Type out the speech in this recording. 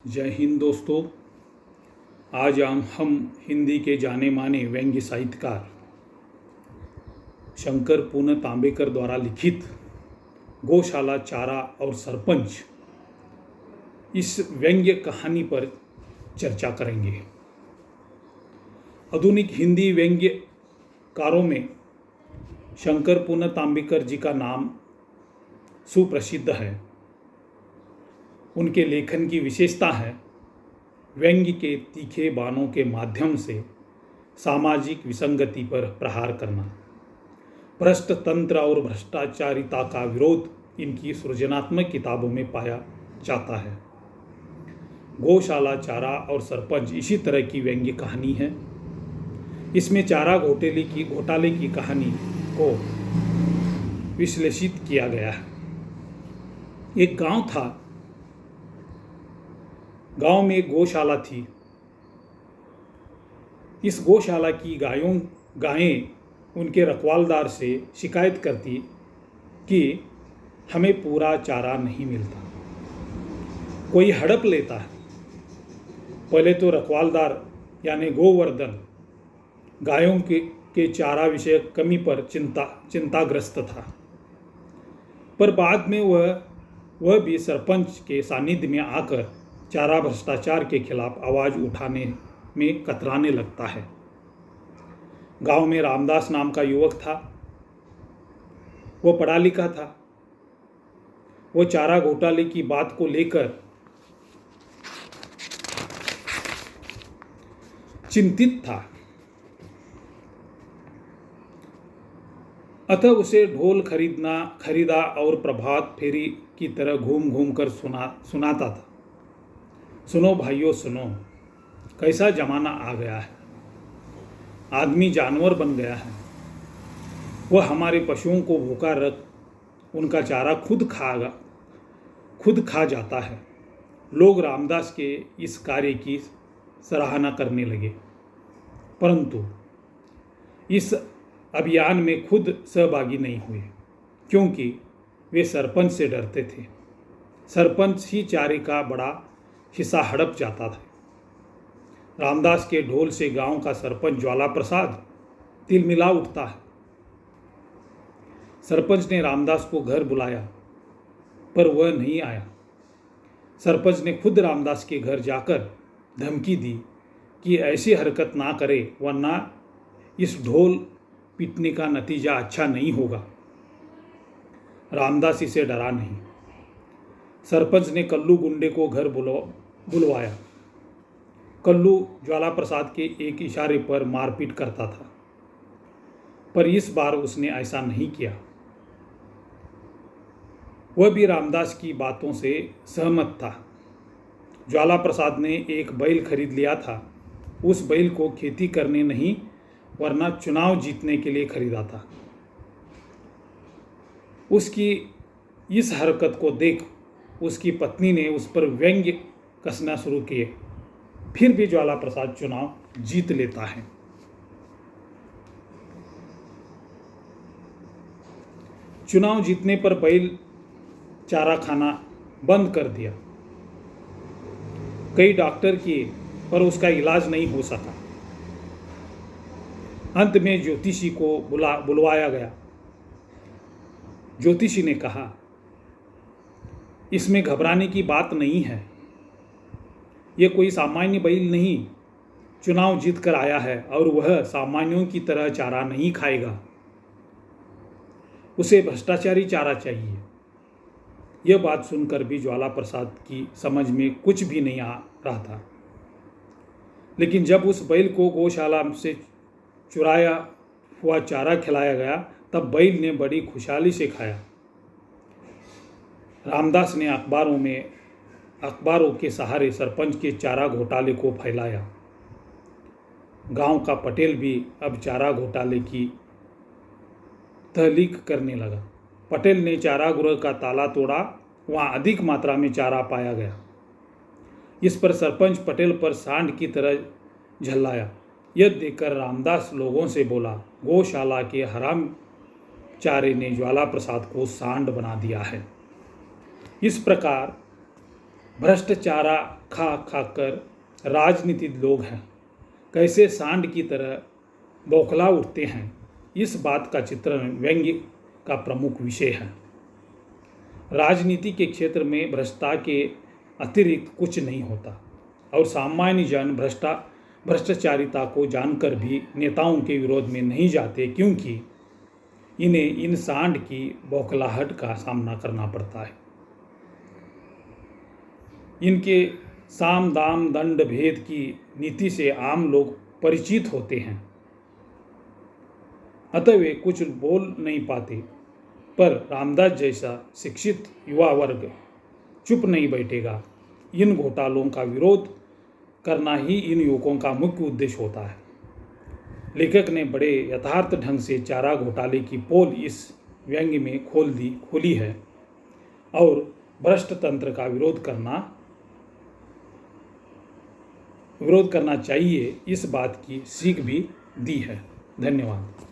जय हिंद दोस्तों। आज हम हिंदी के जाने माने व्यंग्य साहित्यकार शंकर पूर्ण तांबेकर द्वारा लिखित गौशाला, चारा और सरपंच इस व्यंग्य कहानी पर चर्चा करेंगे। आधुनिक हिंदी व्यंग्यकारों में शंकर पूर्ण तांबेकर जी का नाम सुप्रसिद्ध है। उनके लेखन की विशेषता है व्यंग्य के तीखे बाणों के माध्यम से सामाजिक विसंगति पर प्रहार करना। भ्रष्ट तंत्र और भ्रष्टाचारिता का विरोध इनकी सृजनात्मक किताबों में पाया जाता है। गौशाला, चारा और सरपंच इसी तरह की व्यंग्य कहानी है। इसमें चारा घोटाले की कहानी को विश्लेषित किया गया है। एक गांव था। गांव में एक गौशाला थी। इस गौशाला की गायें उनके रखवालदार से शिकायत करती कि हमें पूरा चारा नहीं मिलता, कोई हड़प लेता है। पहले तो रखवालदार यानी गोवर्धन गायों के चारा विषय कमी पर चिंताग्रस्त था, पर बाद में वह भी सरपंच के सानिध्य में आकर चारा भ्रष्टाचार के खिलाफ आवाज उठाने में कतराने लगता है। गांव में रामदास नाम का युवक था। वो पढ़ा लिखा था। वो चारा घोटाले की बात को लेकर चिंतित था। अतः उसे ढोल खरीदा और प्रभात फेरी की तरह घूम घूम कर सुनाता था। सुनो भाइयों सुनो, कैसा जमाना आ गया है। आदमी जानवर बन गया है। वह हमारे पशुओं को भूखा रख उनका चारा खुद खा जाता है। लोग रामदास के इस कार्य की सराहना करने लगे, परंतु इस अभियान में खुद सहभागी नहीं हुए, क्योंकि वे सरपंच से डरते थे। सरपंच ही चारे का बड़ा हिस्सा हड़प जाता था। रामदास के ढोल से गांव का सरपंच ज्वाला प्रसाद तिलमिला उठता है। सरपंच ने रामदास को घर बुलाया, पर वह नहीं आया। सरपंच ने खुद रामदास के घर जाकर धमकी दी कि ऐसी हरकत ना करे, वरना इस ढोल पीटने का नतीजा अच्छा नहीं होगा। रामदास इसे डरा नहीं। सरपंच ने कल्लू गुंडे को घर बुलवाया। कल्लू ज्वाला प्रसाद के एक इशारे पर मारपीट करता था, पर इस बार उसने ऐसा नहीं किया। वह भी रामदास की बातों से सहमत था। ज्वाला प्रसाद ने एक बैल खरीद लिया था। उस बैल को खेती करने नहीं, वरना चुनाव जीतने के लिए खरीदा था। उसकी इस हरकत को देख उसकी पत्नी ने उस पर व्यंग्य कसना शुरू किए। फिर भी ज्वाला प्रसाद चुनाव जीत लेता है। चुनाव जीतने पर बैल चारा खाना बंद कर दिया। कई डॉक्टर किए, पर उसका इलाज नहीं हो सका। अंत में ज्योतिषी को बुलवाया गया। ज्योतिषी ने कहा, इसमें घबराने की बात नहीं है। यह कोई सामान्य बैल नहीं, चुनाव जीत कर आया है और वह सामान्यों की तरह चारा नहीं खाएगा। उसे भ्रष्टाचारी चारा चाहिए। यह बात सुनकर भी ज्वाला प्रसाद की समझ में कुछ भी नहीं आ रहा था। लेकिन जब उस बैल को गौशाला से चुराया हुआ चारा खिलाया गया, तब बैल ने बड़ी खुशहाली से खाया। रामदास ने अखबारों के सहारे सरपंच के चारा घोटाले को फैलाया। गांव का पटेल भी अब चारा घोटाले की तहलीक करने लगा। पटेल ने चारागृह का ताला तोड़ा। वहां अधिक मात्रा में चारा पाया गया। इस पर सरपंच पटेल पर सांड की तरह झल्लाया। यह देखकर रामदास लोगों से बोला, गौशाला के हराम चारे ने ज्वाला प्रसाद को सांड बना दिया है। इस प्रकार भ्रष्ट चारा खा खाकर राजनीतिक लोग हैं कैसे सांड की तरह बौखला उठते हैं, इस बात का चित्रण व्यंग्य का प्रमुख विषय है। राजनीति के क्षेत्र में भ्रष्टता के अतिरिक्त कुछ नहीं होता और सामान्य जन भ्रष्टाचारिता को जानकर भी नेताओं के विरोध में नहीं जाते, क्योंकि इन्हें इन सांड की बौखलाहट का सामना करना पड़ता है। इनके साम दाम दंड भेद की नीति से आम लोग परिचित होते हैं, अतः वे कुछ बोल नहीं पाते। पर रामदास जैसा शिक्षित युवा वर्ग चुप नहीं बैठेगा। इन घोटालों का विरोध करना ही इन युवकों का मुख्य उद्देश्य होता है। लेखक ने बड़े यथार्थ ढंग से चारा घोटाले की पोल इस व्यंग्य में खोली है और भ्रष्ट तंत्र का विरोध करना चाहिए, इस बात की सीख भी दी है। धन्यवाद।